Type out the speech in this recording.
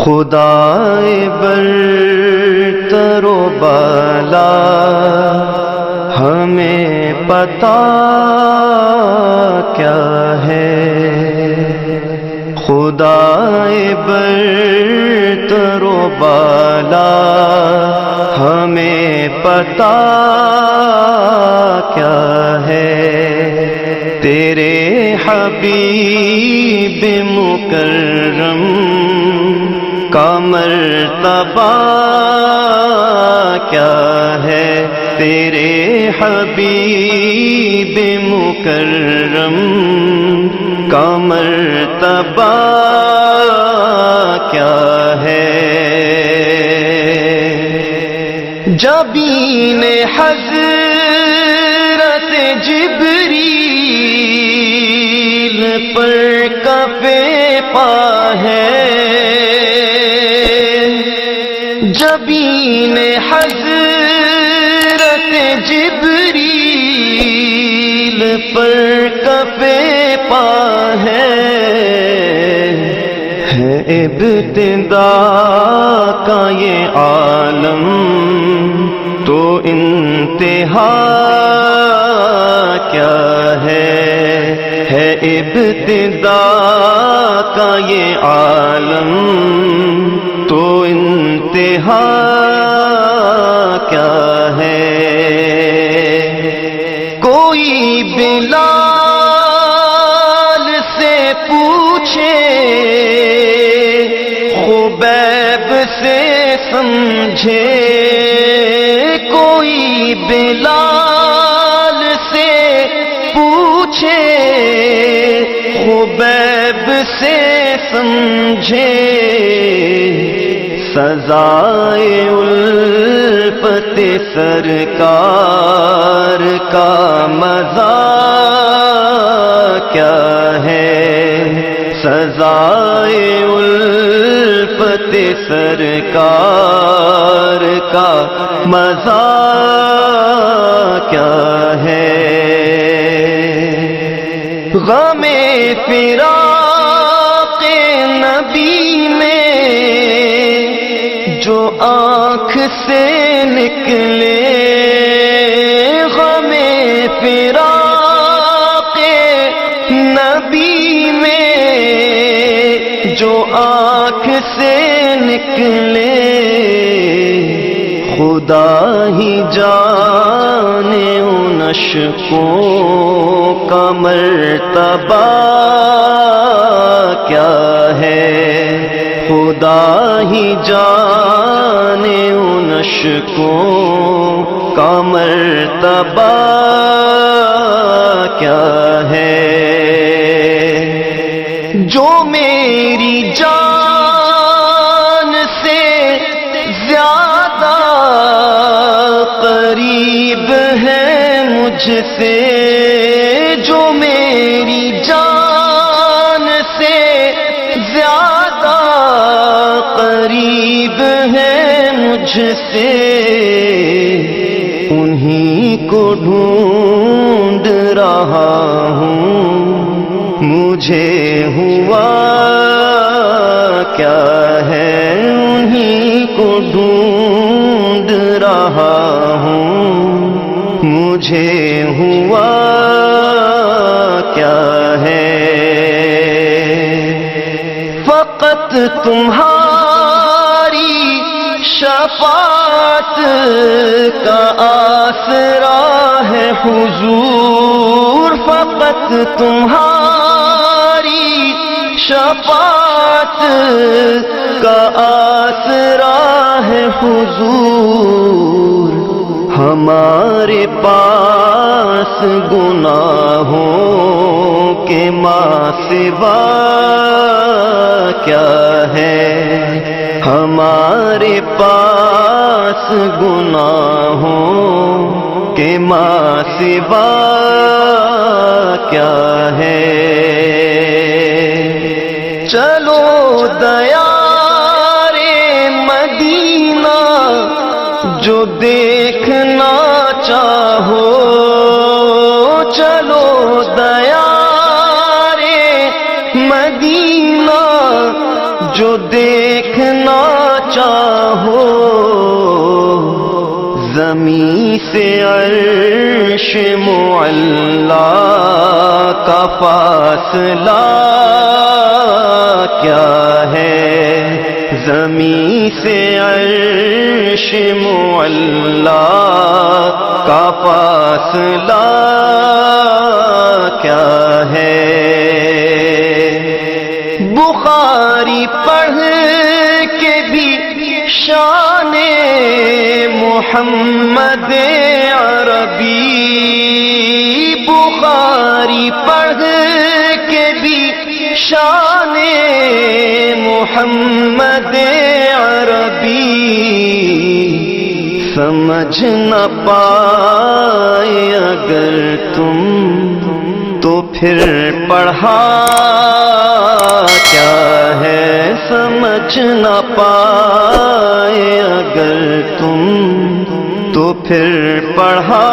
خدائے برتر و بالا ہمیں پتہ کیا ہے، خدائے برتر و بالا ہمیں پتہ کیا ہے، تیرے حبیب مکرم کا مرتبہ کیا ہے، تیرے حبیب مکرم کا مرتبہ کیا ہے۔ جبین حضرت جبریل پر کف پا ہے، جبین حضرت جبریل پر کف پا ہے ابتدا کا یہ عالم تو انتہا کیا ہے ابتدا کا یہ عالم تو انتہا کیا ہے۔ کوئی بلال سے پوچھے خبیب سے سمجھے، کوئی بلال سے پوچھے خبیب سے سمجھے، سزائے الفت سرکار کا مزہ کیا ہے، سزائے الفت سرکار کا مزہ کیا ہے۔ غم فراق نبی میں جو آنکھ سے نکلے، غم فراق نبی میں جو آنکھ سے نکلے، خدا ہی جانے ان اشکوں کا مرتبہ کیا ہے، خدا ہی جانے ان اشکوں کا مرتبہ کیا ہے۔ جو میری جان سے زیادہ قریب ہے مجھ سے، جو میری جان سے زیادہ قریب ہے مجھ سے، انہی کو ڈھونڈ رہا ہوں، مجھے ہوا کیا ہے، انہی کو ڈھونڈ رہا ہوں، مجھے ہوا کیا ہے۔ فقط تمہاری شفاعت کا آسرا ہے حضور، فقط تمہاری شفاعت کا آسرا ہے حضور، ہمارے پاس گناہوں کے ماں سوا کیا ہے، ہمارے پاس گناہوں کے ماں سوا کیا ہے۔ چلو دیار مدینہ جو دیکھنا چاہو، چلو دیار مدینہ جو دیکھنا معلا کا فاصلہ کیا ہے، زمین سے عرش معلا کا فاصلہ کیا ہے۔ بخاری پڑھ کے بھی شان محمد عربی، بخاری پڑھ کے بھی شان محمد عربی سمجھ نہ پائے اگر تم تو پھر پڑھا کیا ہے، سمجھ نہ پائے اگر تم تو پھر پڑھا